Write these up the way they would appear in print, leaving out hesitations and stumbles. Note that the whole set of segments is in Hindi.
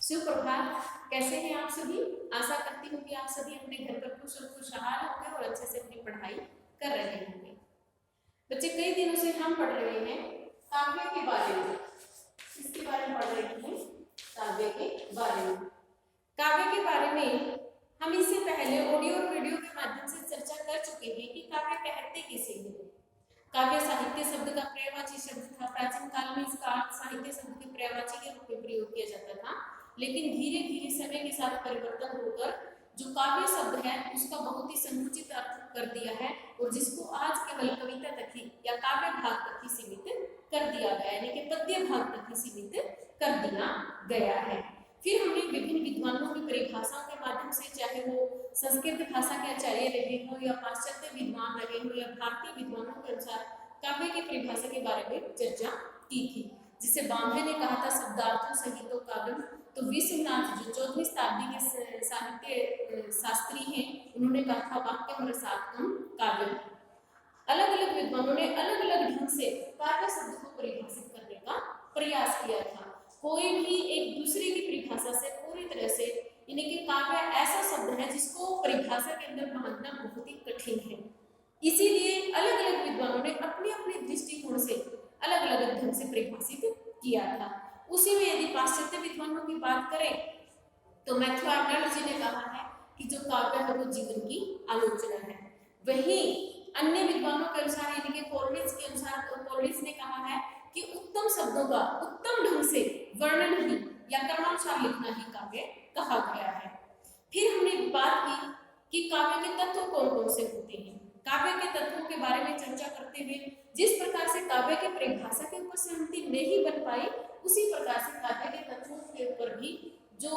सुप्रभात। कैसे हैं आप सभी? आशा करती हूँ कि आप सभी अपने घर पर कुशल खुशहाल होंगे और अच्छे से अपनी पढ़ाई कर रहे होंगे। बच्चे, कई दिनों से हम पढ़ रहे हैं काव्य के बारे में। इसके बारे में पढ़ रहे हैं, काव्य के बारे में। काव्य के बारे में हम इससे पहले ऑडियो और वीडियो के माध्यम से चर्चा कर चुके हैं कि काव्य कहते किसे हैं। काव्य साहित्य शब्द का पर्यायवाची शब्द था। प्राचीन काल में इसका अर्थ साहित्य शब्द के पर्यायवाची के रूप में प्रयोग किया जाता था, लेकिन धीरे धीरे समय के साथ परिवर्तन होकर जो काव्य शब्द है उसका बहुत ही संकुचित अर्थ कर दिया है और जिसको आज केवल कविता तक ही या काव्य भाग तक ही सीमित कर दिया गया है, यानी कि पद्य भाग तक ही सीमित कर दिया गया है। फिर हमने विभिन्न विद्वानों की परिभाषाओं के माध्यम से, चाहे वो संस्कृत भाषा के आचार्य रहे हो या पाश्चात्य विद्वान रहे हो या भारतीय विद्वानों के अनुसार काव्य की परिभाषा के बारे में चर्चा की थी। जिसे बाम्भे ने कहा था शब्दार्थों सहितो काव्यम, तो विश्वनाथ जो 14वीं शताब्दी के साहित्य शास्त्री हैं, उन्होंने कहा था वाक्यम रसात्मकम काव्यम। अलग अलग विद्वानों ने अलग अलग ढंग से काव्य शब्द को परिभाषित करने का प्रयास किया था। कोई भी एक दूसरे की परिभाषा से पूरी तरह से, यानी कि काव्य ऐसा शब्द है जिसको परिभाषा के अंदर बांधना बहुत ही कठिन है। इसीलिए अलग अलग विद्वानों ने अपने अपने दृष्टिकोण से अलग अलग ढंग से परिभाषित किया था। उसी में यदि पाश्चात्य विद्वानों की बात करें तो मैथ्यू आर्नल्ड जी ने कहा है कि जो काव्य है वो जीवन की आलोचना है। वहीं अन्य विद्वानों के अनुसार, यानी कि कॉलरिज के अनुसार, कॉलरिज ने कहा है कि उत्तम शब्दों का उत्तम ढंग से वर्णन ही या क्रमानुसार लिखना ही काव्य कहा गया है। फिर हमने बात की कि काव्य के तत्व कौन कौन से होते हैं। काव्य के तत्वों के बारे में चर्चा करते हुए जिस प्रकार से काव्य की परिभाषा के ऊपर सहमति नहीं बन पाई, उसी प्रकार से काव्य के तत्वों के ऊपर भी जो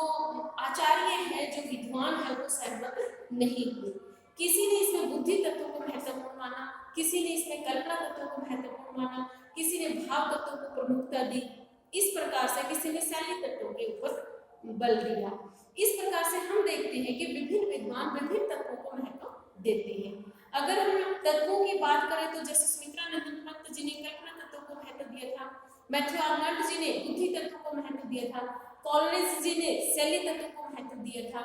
आचार्य है, जो विद्वान है, वो सहमत नहीं हुए। किसी ने इसमें बुद्धि तत्व को महत्वपूर्ण माना, किसी ने इसमें कल्पना तत्व को महत्वपूर्ण माना, किसी ने भाव तत्व को प्रमुखता दी, इस प्रकार से किसी ने शैली तत्वों के ऊपर बल दिया। इस प्रकार से हम देखते हैं कि विभिन्न विद्वान विभिन्न तत्वों को महत्व देते हैं। अगर हम तत्वों की बात करें तो जैसे सुमित्रानंदन पंत जी ने कल्पना तत्व को महत्व दिया था, मैथ्यू आर्नल्ड जी ने बुद्धि तत्व को महत्व दिया था, कॉलरिज जी ने शैली तत्व को महत्व दिया था,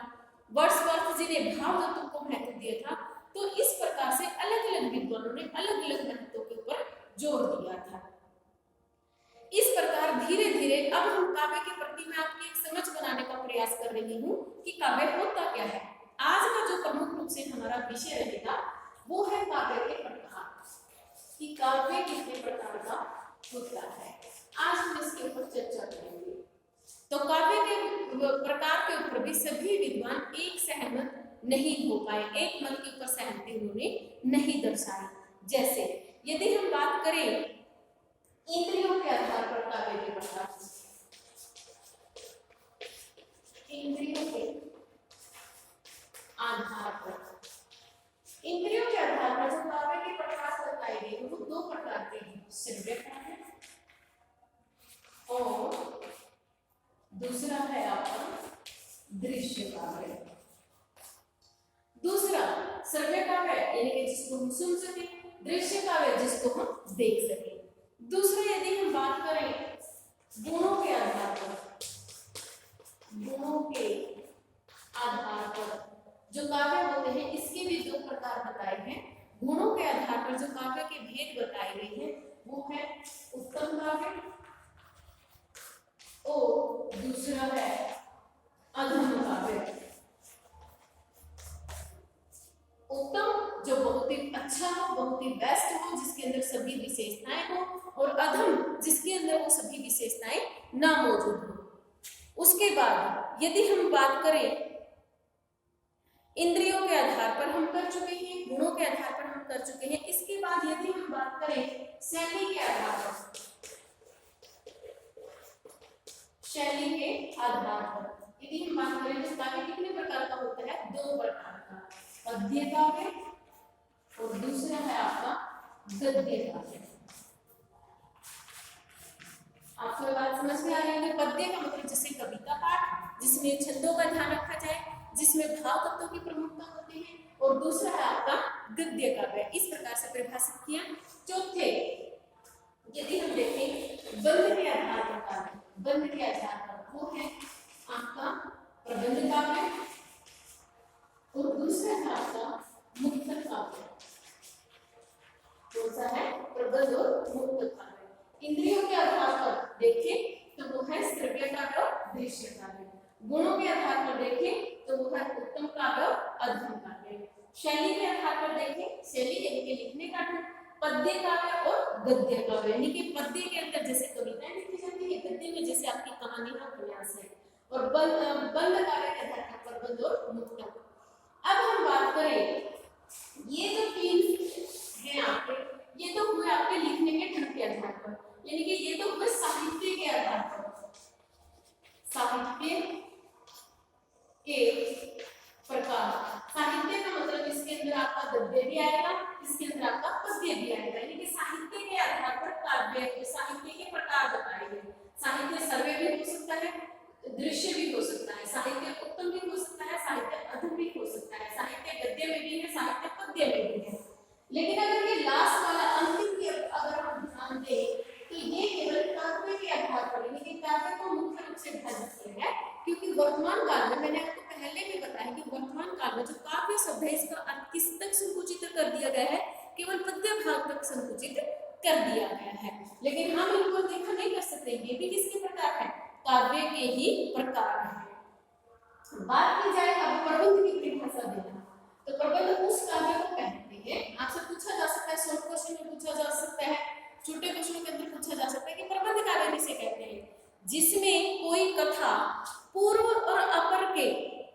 वर्ड्सवर्थ जी ने भाव तत्व को महत्व दिया था। तो इस प्रकार से अलग अलग विद्वानों ने अलग अलग महत्वों के ऊपर जोर दिया था। इस प्रकार धीरे धीरे अब हम काव्य के प्रति मैं आपकी एक समझ बनाने का प्रयास कर रही हूँ कि काव्य होता क्या है। आज का जो प्रमुख रूप से हमारा विषय रहेगा वो है काव्य के प्रकार, कि काव्य कितने प्रकार का होता है। आज हम इसके ऊपर चर्चा करेंगे। तो काव्य के प्रकार के ऊपर भी सभी विद्वान एक सहमत नहीं हो पाए, एक मत के ऊपर सहमति उन्होंने नहीं दर्शाई। जैसे यदि हम बात करें इंद्रियों के आधार पर काव्य के प्रकार, इंद्रियों के आधार पर, इंद्रियों के आधार पर जो काव्य के प्रकार बताए गए वो दो प्रकार के हैं, श्रव्य काव्य और दूसरा है आपका दृश्य काव्य। दूसरा श्रव्य काव्य यानी कि जिसको हम सुन सके, दृश्य काव्य जिसको हम देख सके। दूसरा यदि हम बात करें गुणों के आधार पर, गुणों के आधार पर जो काव्य होते हैं इसके भी दो प्रकार बताए हैं। गुणों के आधार पर जो काव्य के भेद बताए गए हैं वो है उत्तम काव्य और दूसरा है अधम काव्य। उत्तम जो बहुत ही अच्छा हो, बहुत ही बेस्ट हो, जिसके अंदर सभी विशेषताएं हो, और अधम जिसके अंदर वो सभी विशेषताएं ना मौजूद हो। उसके बाद यदि हम बात करें इंद्रियों के आधार पर हम कर चुके हैं, गुणों के आधार पर हम कर चुके हैं। इसके बाद यदि हम बात करें शैली के आधार पर, शैली के आधार पर यदि हम बात करें तो काव्य कितने प्रकार का होता है? दो प्रकार का, पद्य काव्य और दूसरा है आपका गद्य काव्य। आपको बात समझ में आ रही है? पद्य का मतलब जैसे कविता पाठ, जिसमें छंदों का ध्यान रखा जाए, जिसमें भाव तत्वों की प्रमुखता होती है, और दूसरा है आपका गद्य काव्य। इस प्रकार से परिभाषित किया। चौथे यदि हम देखें बंध के आधार पर काव्य, बंध के आधार पर वो है आपका प्रबंध काव्य और दूसरा है आपका मुक्तक काव्य। कौन सा है? प्रबंध और मुक्तक काव्य। इंद्रियों के आधार पर देखें तो वो है श्रव्य काव्य और दृश्य काव्य। गुणों के आधार पर देखें तो वो है उत्तम काव्य और अधम काव्य। शैली के आधार पर देखें, शैली यानी कि लिखने का ढंग, पद्य काव्य और गद्य काव्य। यानी कि पद्य के अंदर जैसे कविताएं लिखी जाती है, गद्य में जैसे आपकी कहानी का उपन्यास है, और बंद काव्य के आधार पर प्रबंध और मुक्तक। अब हम बात करें, ये जो तीन हैं आपके, ये तो हुए आपके लिखने के ढंग के आधार पर, यानी कि ये तो हुए साहित्य के आधार पर। साहित्य के प्रकार, साहित्य का मतलब इसके अंदर आपका गद्य भी आएगा, इसके अंदर आपका पद्य भी आएगा। यानी कि साहित्य के आधार पर काव्य, साहित्य के प्रकार बताए गए। साहित्य सर्वे भी हो सकता है, दृश्य भी हो सकता है, साहित्य उत्तम भी हो सकता है, साहित्य अधम भी हो सकता है, साहित्य गद्य में भी है, साहित्य पद्य में भी है। लेकिन अगर ये लास्ट वाला अंतिम की अगर हम ध्यान दें तो ये केवल काव्य के आधार पर, यानी कि काव्य को मुख्य रूप से विभाजित किया है, क्योंकि वर्तमान काल में मैंने आपको पहले भी बताया कि वर्तमान काल में जो काव्य शब्द है इसका अर्थ किस तक संकुचित कर दिया गया है, केवल पद्य भाग तक संकुचित कर दिया गया है। लेकिन हम इनको देखा नहीं कर सकते, ये भी किसके प्रकार है? काव्य के ही प्रकार है। बात की जाए अब प्रबंध की परिभाषा देना, तो प्रबंध उस काव्य को कहते हैं, आपसे पूछा जा सकता है, शॉर्ट क्वेश्चन में पूछा जा सकता है, छोटे क्वेश्चनों के अंदर पूछा जा सकता है कि प्रबंध काव्य किसे कहते हैं? जिसमें कोई कथा पूर्व और अपर के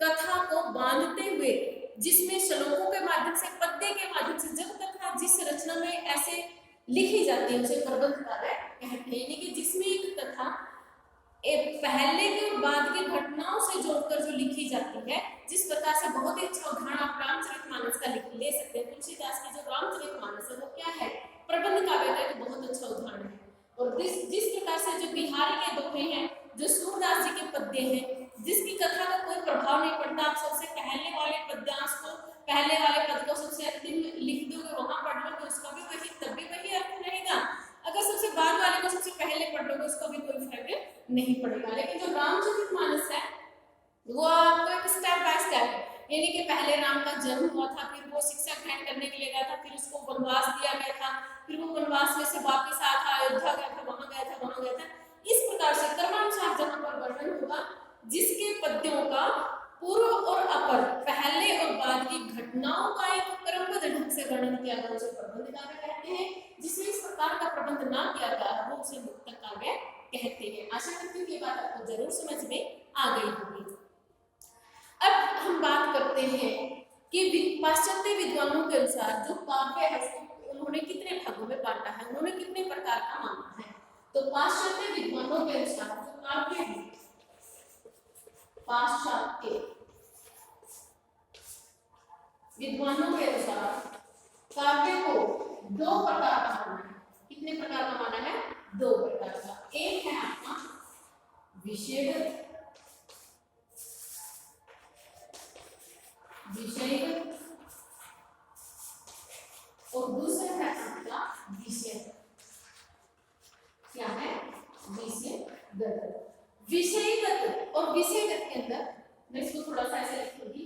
कथा को बांधते हुए, जिसमें श्लोकों के माध्यम से, पद्य के माध्यम से जब कथा जिस रचना में ऐसे लिखी जाती है उसे प्रबंध काव्य कहते हैं। यानी कि जिसमें एक कथा पहले के और बाद के घटनाओं से जोड़कर जो लिखी जाती है, जिस प्रकार से बहुत ही अच्छा उदाहरण आप रामचरितमानस का ले सकते हैं। तुलसीदास की जो रामचरितमानस है वो क्या है? प्रबंध काव्य का एक बहुत अच्छा उदाहरण है। और जिस प्रकार से जो बिहारी के दोहे हैं, जो सूरदास जी के पद्य हैं, जिसकी कथा का कोई प्रभाव नहीं पड़ता, आप सबसे पहले वाले पद्यांश को, पहले वाले पद को सबसे अंतिम लिख दोगे, वहां पढ़ लोगे, उसका भी वही, तब भी वही अर्थ रहेगा। अगर सबसे बाद वाले को सबसे पहले पढ़ लोगे, उसका भी कोई फर्क नहीं पड़ेगा। लेकिन जो रामचरितमानस है वो आपको एक स्टेप बाय स्टेप, यानी कि पहले राम का जन्म हुआ था, फिर वो शिक्षा ग्रहण करने के लिए गया था, फिर उसको वनवास दिया गया था, फिर वो वनवास में से वापस आया था, अयोध्या गया था, वहां गया था, वहां गया था। इस प्रकार से क्रमानुसार जहां पर वर्णन होगा, जिसके पद्यों का पूर्व और अपर, पहले और बाद की घटनाओं का एक क्रमबद्ध ढंग से वर्णन किया गया, उसे प्रबंध काव्य कहते हैं। जिसमें इस प्रकार का प्रबंध ना किया गया है वो उसे मुक्तक काव्य कहते हैं। आशा करती हूँ ये बात आपको जरूर समझ में आ गई होगी। अब हम बात करते हैं कि पाश्चात्य विद्वानों के अनुसार जो काव्य है उन्होंने कितने भागों में बांटा है, उन्होंने कितने प्रकार का माना है। तो पाश्चात्य विद्वानों के अनुसार जो काव्य है, पाश्चात्य विद्वानों के अनुसार काव्य को दो प्रकार का माना है। कितने प्रकार का माना है? दो प्रकार का। एक है आपका विषयगत, और दूसरा है आपका विषयगत। क्या है? विषयगत। विषयगत और विषयगत के अंदर मैं इसको थोड़ा सा ऐसे लिखूंगी,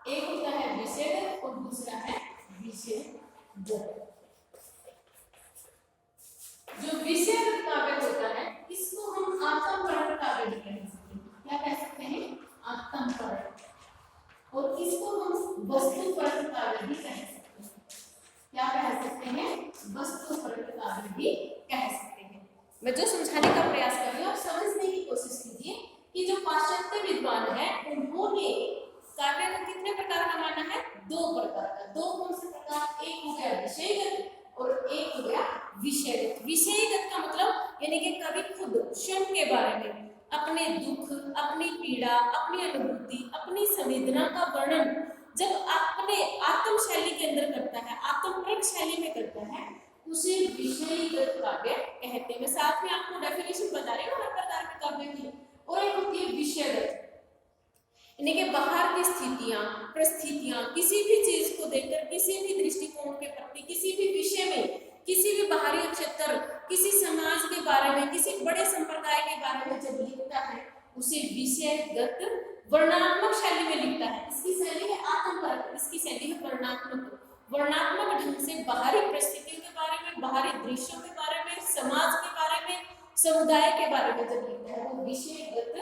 एक होता है विषयगत और दूसरा है विषयगत। जो विषयगत काव्य होता है इसको हम आत्मपरण काव्य भी कह सकते हैं। क्या कह सकते हैं? आत्मपरण। और इसको हम वस्तुपरक काव्य भी कह सकते हैं। क्या कह सकते हैं? वस्तुपरक काव्य भी कह सकते हैं। मैं जो समझाने का प्रयास कर रही हूँ आप समझने की कोशिश कीजिए कि जो पाश्चात्य विद्वान है उन्होंने काव्य को कितने प्रकार का माना है? दो प्रकार का। दो कौन से प्रकार? एक हो गया विषयगत और एक हो गया विषयगत। विषयगत का मतलब यानी कि कवि खुद स्वयं के बारे में अपने दुख, अपनी पीड़ा, अपनी अनुभूति, अपनी संवेदना का वर्णन जब अपने आत्म शैली के अंदर करता है, आत्मपरक शैली में करता है, उसे विषयगत काव्य कहते हैं। मैं साथ में आपको डेफिनेशन बता रही हूँ हर प्रकार के काव्य की। और एक होती है विषयगत, यानी कि बाहर की स्थितियां, परिस्थितियां, किसी भी चीज को देखकर, किसी भी दृष्टिकोण के प्रति, किसी भी विषय में, किसी भी बाहरी क्षेत्र, किसी समाज के बारे में, किसी बड़े संप्रदाय के बारे में जब लिखता है उसे विषयगत वर्णनात्मक शैली में लिखता है। इसकी शैली है आत्मपरक, इसकी शैली है वर्णनात्मक। वर्णनात्मक ढंग से बाहरी परिस्थितियों के बारे में, बाहरी दृश्यों के बारे में, समाज के बारे में, समुदाय के बारे में जब लिखता है वो विषयगत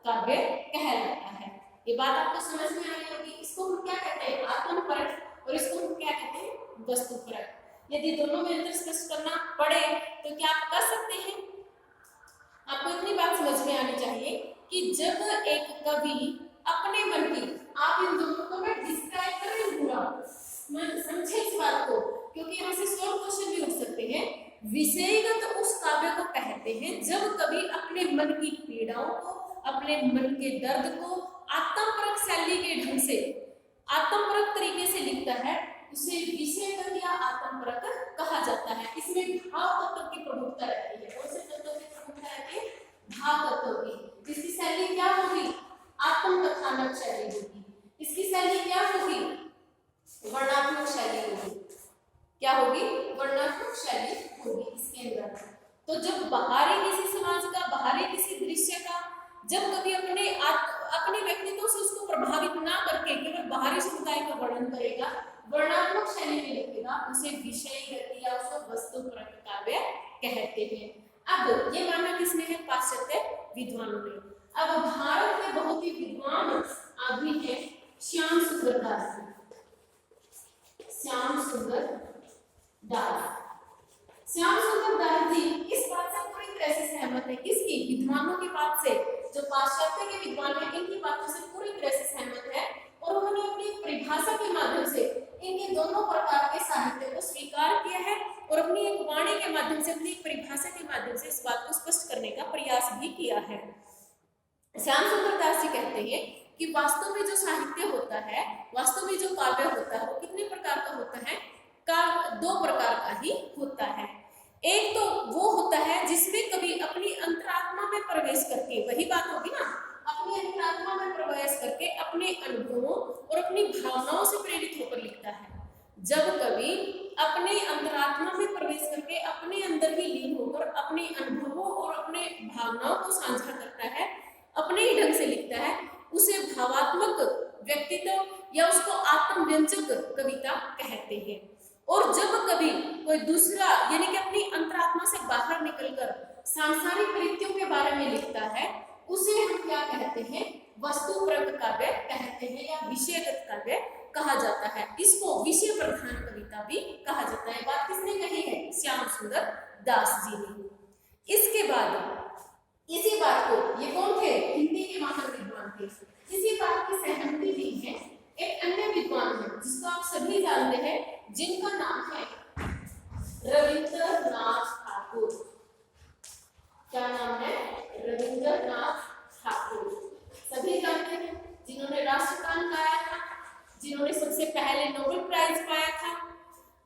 काव्य कहलाता है। ये बात आपको समझ में आई होगी। इसको हम क्या कहते हैं? आत्मपरक, और इसको हम क्या कहते हैं? वस्तुपरक। यदि दोनों में अंतर स्पष्ट करना पड़े तो क्या आप कर सकते हैं? आपको इतनी बात समझ में आनी चाहिए कि जब एक कवि अपने मन की, आप इन दोनों को मैं डिस्क्राइब कर रही हूँ, समझे इस बात को, क्योंकि यहाँ से 100 क्वेश्चन भी उठ सकते हैं। विषयगत उस काव्य को कहते हैं जब कवि अपने मन की पीड़ाओं को, अपने मन के दर्द को आत्मपरक शैली के ढंग से, आत्मपरक तरीके से लिखता है, उसे विषयगत या आत्मपरक कहा जाता है। इसमें भाव तत्व की प्रमुखता रहती है। कौन से तत्वों की प्रमुखता रहती है? भाव तत्व की। इसकी शैली क्या होगी? आत्मकथानक शैली होगी। इसकी शैली क्या होगी? वर्णनात्मक शैली होगी। क्या होगी? वर्णनात्मक शैली होगी इसके अंदर। तो जब बाहरी किसी समाज का, बाहरी किसी दृश्य का, जब कभी अपने व्यक्तित्व से उसको प्रभावित ना करके केवल बाहरी समुदाय का वर्णन करेगा, वर्णनात्मक शैली में लिखेगा, उसे विषयगत या उसको वस्तुपरक काव्य कहते हैं। अब ये मानना किसने है? पाश्चात्य विद्वानों ने। अब भारत के बहुत ही विद्वान आदमी है श्याम सुंदर दास। श्याम सुंदर दास, श्याम सुंदर दास जी इस बात से पूरी तरह से सहमत है। किसकी? विद्वानों की बात से। जो पाश्चात्य के विद्वान हैं इनकी बातों से पूरी तरह से सहमत है, और उन्होंने अपनी परिभाषा के माध्यम से इनके दोनों प्रकार के साहित्य को स्वीकार किया है, और अपनी एक वाणी के माध्यम से, अपनी परिभाषा के माध्यम से इस बात को स्पष्ट करने का प्रयास भी किया है। श्याम सुंदर दास जी कहते हैं कि वास्तव में जो साहित्य होता है, वास्तव में जो काव्य होता है, वो कितने प्रकार का होता है? दो प्रकार का ही होता है। एक तो वो होता है जिसमें कभी अपनी अंतरात्मा में प्रवेश करके, वही बात होगी ना, अपनी अंतरात्मा में प्रवेश करके अपने अनुभवों और अपनी भावनाओं से प्रेरित होकर लिखता है। जब कभी अपने अंतरात्मा में प्रवेश करके अपने अंदर ही लीन होकर अपने अनुभवों और अपने भावनाओं को साझा करता है, अपने ही ढंग से लिखता है, उसे भावात्मक व्यक्तित्व या उसको आत्मव्यंजक कविता कहते हैं। और जब कभी कोई दूसरा, यानी कि अपनी अंतरात्मा से बाहर निकलकर सांसारिक कृत्यों के बारे में लिखता है, उसे हम क्या कहते हैं? वस्तुपरक काव्य कहते हैं, या विषयगत काव्य कहा जाता है। इसको विषय प्रधान कविता भी कहा जाता है। बात किसने कही है? श्याम सुंदर दास जी ने। इसके बाद इसी बात को, ये कौन थे? हिंदी के महान विद्वान थे। इसी बात की सहमति दी है एक अन्य विद्वान है जिसको आप सभी जानते हैं, जिनका नाम है रविंद्रनाथ ठाकुर। क्या नाम है? रविंद्रनाथ ठाकुर। सभी जानते हैं, जिन्होंने राष्ट्रगान गाया था, जिन्होंने सबसे पहले नोबेल प्राइज पाया था।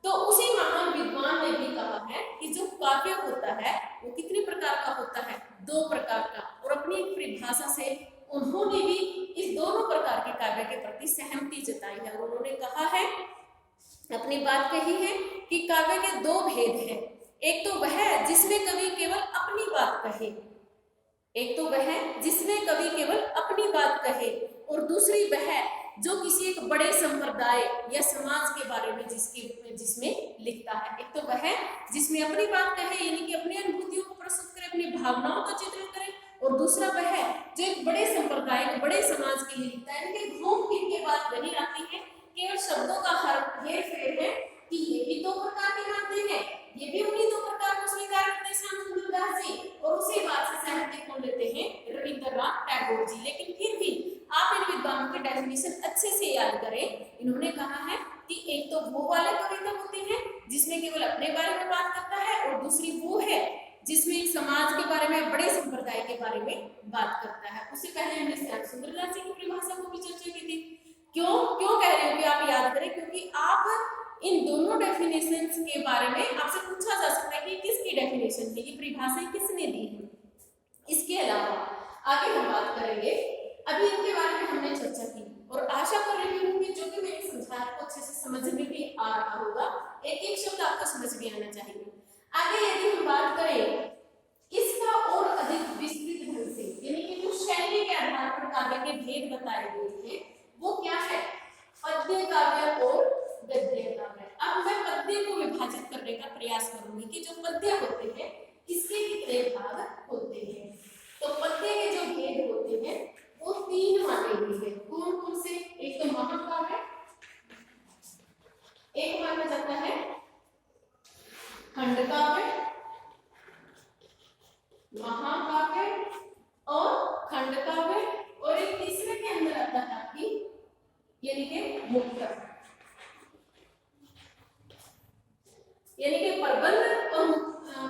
तो उसी महान विद्वान ने भी कहा है कि जो काव्य होता है वो कितने प्रकार का होता है? 2 प्रकार का। और अपनी एक परिभाषा से उन्होंने भी इस दोनों प्रकार के काव्य के प्रति सहमति जताई है। और उन्होंने कहा है, अपनी बात कही है कि काव्य के 2 भेद हैं। एक तो वह है जिसमें कवि केवल अपनी बात कहे, एक तो वह है जिसमें कवि केवल अपनी बात कहे, और दूसरी वह जो किसी एक बड़े संप्रदाय या समाज के बारे में जिसमें लिखता है। एक तो वह जिसमें अपनी बात कहे, यानी कि अपनी अनुभूतियों को प्रस्तुत करे, अपनी भावनाओं का चित्रण करे, और दूसरा वह जो एक बड़े संप्रदाय, बड़े समाज के लिए लिखता है। इनके घूम फिर के बात वही आती है, केवल शब्दों का हेर फेर है कि ये भी 2 प्रकार के मानते हैं, ये भी उन्हीं 2 प्रकार को स्वीकार करते हैं श्याम सुंदर दास जी, और उसी बात से सहमति कौन लेते हैं? रविंद्रनाथ टैगोर जी। लेकिन फिर भी आप इन विद्वानों के डेफिनेशन अच्छे से याद करें। इन्होंने कहा है कि एक तो वो वाले कविता होते हैं जिसमें केवल अपने बारे में बात करता है, और दूसरी वो है जिसमें एक समाज के बारे में, बड़े संप्रदाय के बारे में बात करता है। उससे पहले हमने श्याम सुंदर दास जी की परिभाषा को भी चर्चा की थी। क्यों कह रहे हो कि आप याद करें? क्योंकि आप इन दोनों डेफिनेशंस के बारे में आपसे पूछा जा सकता है कि किसकी डेफिनेशन है, ये परिभाषा किसने दी है। इसके अलावा आगे हम बात करेंगे, अभी इनके बारे में हमने चर्चा की, और आशा कर रही हूँ कि जो भी मैंने समझाया आपको अच्छे से समझ में भी आ रहा होगा, एक एक शब्द आपको समझ में आना चाहिए। आगे यदि हम बात करें इसका और अधिक विस्तृत ढंग से, यानी कि जो शैली भेद बताए गए हैं वो क्या है, पद्य काव्य और गद्य काव्य। अब मैं पद्य को विभाजित करने का प्रयास करूंगी कि जो पद्य होते हैं किसके कितने भाग होते हैं। तो पद्य के जो भेद होते हैं वो 3 माने गए हैं। कौन कौन से, एक तो महाकाव्य, एक माना जाता है खंडकाव्य, महाकाव्य और खंडकाव्य, और एक तीसरे के अंदर आता है आपकी यानी कि मुक्तक, यानी कि प्रबंध और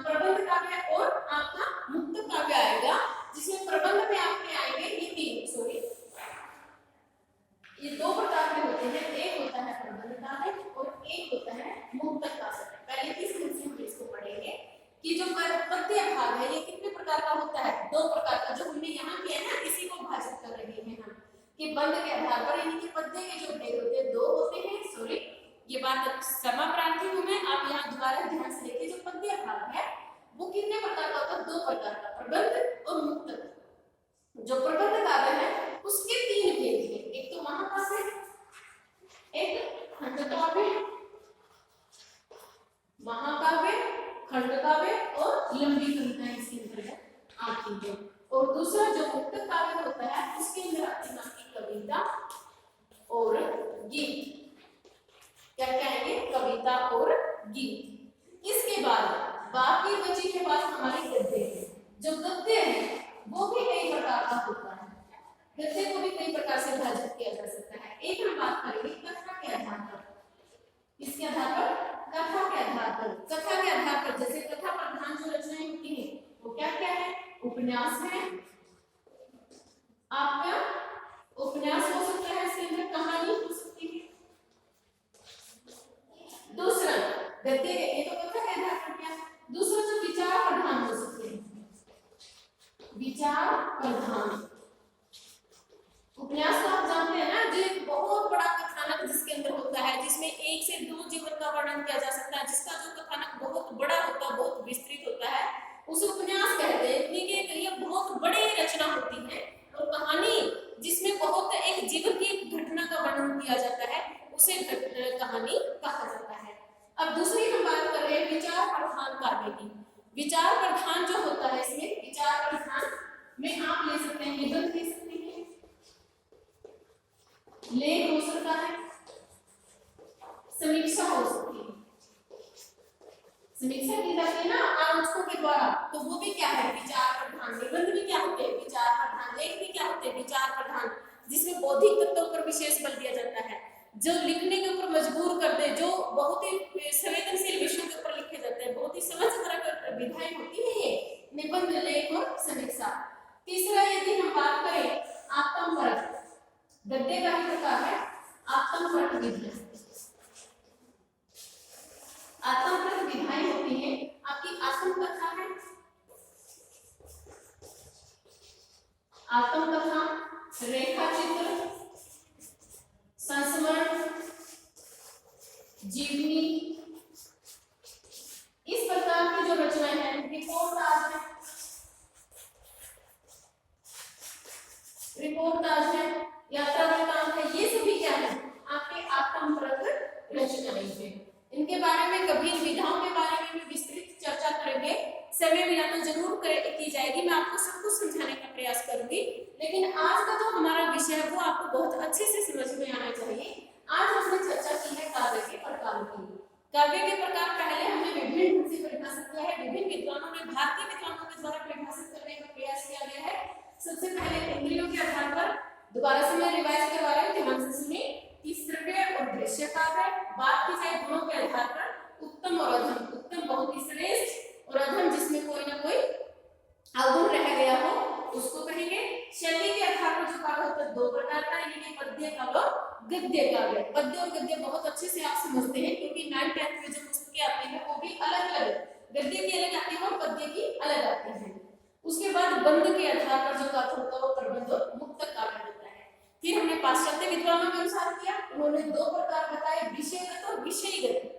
प्रबंध काव्य और आपका मुक्त काव्य आएगा, जिसमें प्रबंध में आपके आएंगे ये 2 प्रकार के होते हैं। एक होता है प्रबंध काव्य और एक होता है मुक्त काव्य। पहले किस हिस्से में इसको पढ़ेंगे कि जो पद्य भाग है ये कितने प्रकार का होता है, 2 प्रकार का। जो हमने यहाँ किया है ना इसी को भाजित कर रहे हैं हम कि बंध के आधार पर, यानी कि पद्य के जो भेद होते हैं 2 होते हैं। सॉरी, ये बात क्षमा प्रार्थी हूं मैं, आप यहाँ दोबारा ध्यान से देखिए। जो पद्य भाग है वो कितने प्रकार का होता है, 2 प्रकार का, प्रबंध और मुक्त। जो प्रबंध काव्य है उसके 3 भेद हैं, एक तो महाकाव्य, एक खंडकाव्य, महाकाव्य, खंडकाव्य और लंबी कविताएं इसके अंतर्गत आती है। और दूसरा जो मुक्त काव्य होता है उसके अंदर आती है आपकी कविता और गीत। क्या क्या है, कविता और गीत। इसके बाद बाकी बची के बाद हमारे गद्य है। जो गद्य है वो भी कई प्रकार का होता है, गद्य को भी कई प्रकार से विभाजित किया जा सकता है। एक हम बात करेंगे कथा के आधार पर, इसके आधार पर, कथा के आधार पर, कथा के आधार पर जैसे कथा प्रधान जो रचनाएं होती हैं वो क्या क्या है, उपन्यास है आपका, उपन्यास हो सकता है, इसके अंदर कहानी हो सकती है। दूसरा गद्य, ये तो कथा के आधार पर क्या, दूसरा जो विचार प्रधान हो सकते हैं, विचार प्रधान। उपन्यास तो आप जानते हैं ना, जो एक बहुत बड़ा कथानक जिसके अंदर होता है, जिसमें 1 से 2 जीवन का वर्णन किया जा सकता है, जिसका जो कथानक बहुत बड़ा होता है, बहुत विस्तृत होता है, उसे उपन्यास कहते हैं। इतनी कि ये बहुत बड़ी रचना होती है। और कहानी जिसमें बहुत एक जीवन की एक घटना का वर्णन किया जाता है उसे कहानी कहा जाता है। अब दूसरी हम बात कर रहे हैं विचार प्रधान काव्य की। विचार प्रधान जो होता है, इसमें विचार प्रधान में आप ले सकते हैं, निबंध ले सकते हैं, लेख हो सकता है, समीक्षा हो सकती है। समीक्षा की जाती है ना आलोचकों के द्वारा, तो वो भी क्या है, विचार प्रधान। निबंध भी क्या होते हैं, विचार प्रधान। लेख भी क्या होते हैं, विचार प्रधान, जिसमें बौद्धिक तत्वों पर विशेष बल दिया जाता है, जो लिखने के ऊपर मजबूर कर दे, जो बहुत ही संवेदनशील विषयों के ऊपर लिखे जाते हैं, बहुत ही समझ तरह की विधाएं होती है ये निबंध, लेख और समीक्षा। तीसरा यदि हम बात करें आत्मपरक, गद्य का ही प्रकार है आत्मपरक विधाएं। आत्मपरक विधाएं होती है आपकी आत्मकथा है, आत्मकथा, रेखा चित्र, संस्मरण, जीवनी, इस प्रकार की जो रचनाएं हैं, रिपोर्टाज है, रिपोर्टाज है, यात्रा वृत्तांत है, ये सभी क्या है आपके आत्मपरक रचनाएं हैं। इनके बारे में कभी विधाओं के बारे में भी विस्तृत चर्चा करेंगे, समय मिला तो जरूर की जाएगी, मैं आपको सब कुछ समझाने का प्रयास करूंगी। लेकिन आज का जो हमारा विषय है वो आपको बहुत अच्छे से समझ में आना चाहिए। आज हमने चर्चा की है काव्य के प्रकारों की। काव्य के प्रकार पहले हमने विभिन्न ढंग से परिभाषित किया है, विभिन्न विद्वानों ने, भारतीय विद्वानों के द्वारा परिभाषित करने का प्रयास किया गया है। सबसे पहले इंद्रियों के आधार पर, दोबारा से मैं रिवाइज करवा रही हूँ, ध्यान से सुनिए, कि श्रव्य और दृश्य काव्य। बात की जाए गुणों के आधार पर, उत्तम और अधम, उत्तम बहुत ही श्रेष्ठ और अधम जिसमें कोई ना कोई अवगुण रह गया हो उसको कहेंगे। शैली के आधार पर जो काव्य होता है 2 प्रकार का, यानी कि पद्य काव्य, गद्य काव्य। पद्य और गद्य बहुत अच्छे से आप समझते हैं क्योंकि 9th 10th में जो पुस्तकें आती हैं वो भी अलग अलग, गद्य की अलग आती है और पद्य की अलग आती है। उसके बाद बंध के आधार पर जो काव्य होता है वो प्रबंध और मुक्त काव्य होता है। फिर हमने पाश्चात्य विद्वानों के अनुसार किया, उन्होंने 2 प्रकार बताए, विषयगत और विषयगत।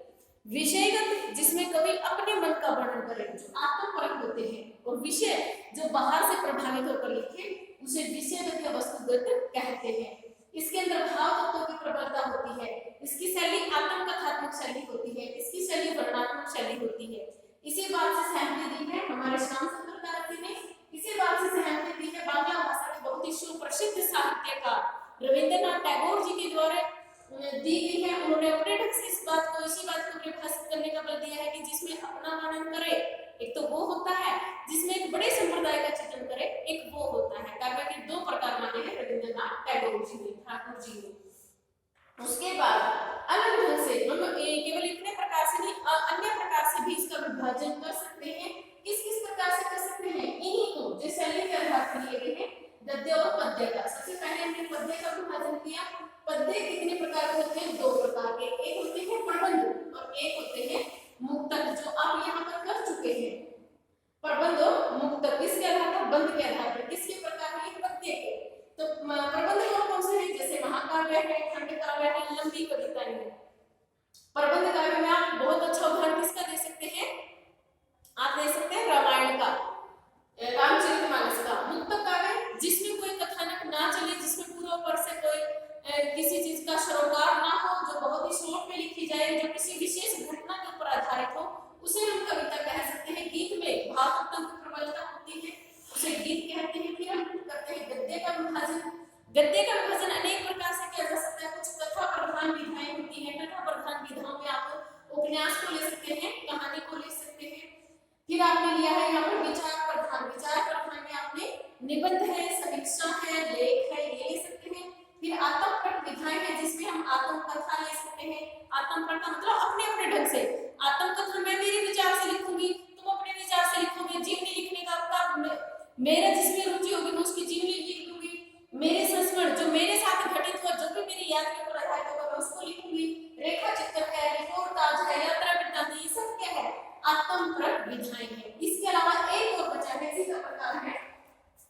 विषयगत जिसमें कवि अपने मन का वर्णन करे, जो आत्मपरक होते हैं, और विषय जो बाहर से प्रभावित होकर लिखे उसे विषयगत या वस्तुगत कहते हैं। इसके अंदर भाव तत्वों की प्रबलता होती है। इसकी शैली आत्मकथात्मक शैली होती है, इसकी शैली वर्णनात्मक शैली होती है। इसी बात से सहमति दी है हमारे श्याम सुंदर कारकी ने। इसी बात से सहमति दी है बांग्ला भाषा के बहुत ही सुप्रसिद्ध साहित्यकार रविंद्रनाथ टैगोर जी के द्वारा दी गई है। उन्होंने अपने ढंग से इसी बात को परिभाषित करने का बल दिया है कि जिसमें अपना वर्णन करे, एक तो वो होता है जिसमें एक बड़े संप्रदाय का चित्रण करे, एक वो होता है। काव्य के दो प्रकार माने हैं रविंद्रनाथ टैगोर जी ने, ठाकुर जी ने। उसके बाद अलग ढंग से हम केवल इतने प्रकार से नहीं अन्य प्रकार से भी इसका विभाजन कर सकते हैं। किस प्रकार से कर सकते हैं? इन्हीं को जो शैली के आधार पर लिए गए हैं गद्य और पद्य का। सबसे पहले हमने पद्य का विभाजन किया। पद्य कितने प्रकार के होते हैं? दो प्रकार के, एक होते हैं प्रबंध और एक होते हैं मुक्तक, जो आप यहाँ पर कर चुके हैं। प्रबंध और मुक्तक किसके आधार पर? बंध के आधार पर। किसके प्रकार के? पद्य के। तो प्रबंध कौन से हैं? जैसे महाकाव्य है, खंड काव्य है, लंबी कविताएं हैं। प्रबंध काव्य में आप बहुत अच्छा उदाहरण किसका दे सकते हैं? आप दे सकते हैं रामायण का, रामचरितमानस का। मुक्तक काव्य जिसमें कोई कथानक ना चले, जिसमें पूरा ऊपर से कोई किसी चीज का सरोकार ना हो, जो बहुत ही शॉर्ट में लिखी जाए, जो किसी विशेष घटना के ऊपर आधारित हो, उसे हम कविता कह सकते हैं। गीत में भाव तत्व की प्रबलता होती है, उसे गीत कहते हैं। फिर हम करते हैं गद्य का विभाजन। गद्य का विभाजन अनेक प्रकार से किया जा सकता है। कुछ कथा प्रधान विधाएं होती हैं। कथा प्रधान विधाओं में आप उपन्यास को ले सकते हैं, कहानी को ले सकते हैं। फिर आपने लिया है यहाँ पर विचार प्रधान। विचार प्रधान में आपने निबंध है, समीक्षा है, लेख है, ये ले सकते हैं। फिर आत्मप्रकट विधाएं हैं जिसमें हम आत्मकथा ले सकते हैं। आत्मकथा मतलब अपने अपने ढंग से। आत्मकथा मैं मेरे विचार से लिखूंगी, तुम अपने विचार से लिखोगे। जीवनी लिखने का मेरा जिसमें रुचि होगी मैं उसकी जीवनी लिख दूंगी। मेरे संस्मरण जो मेरे साथ घटित हुआ, जो भी मेरी याद के ऊपर आधारित होगा, मैं उसको लिखूंगी। रेखा चित्र है, रिपोर्टाज है, यात्रा वृत्तांत, ये सब क्या है? आत्मप्रकट विधाएं हैं। इसके अलावा एक और बचा है, इसी का प्रकार है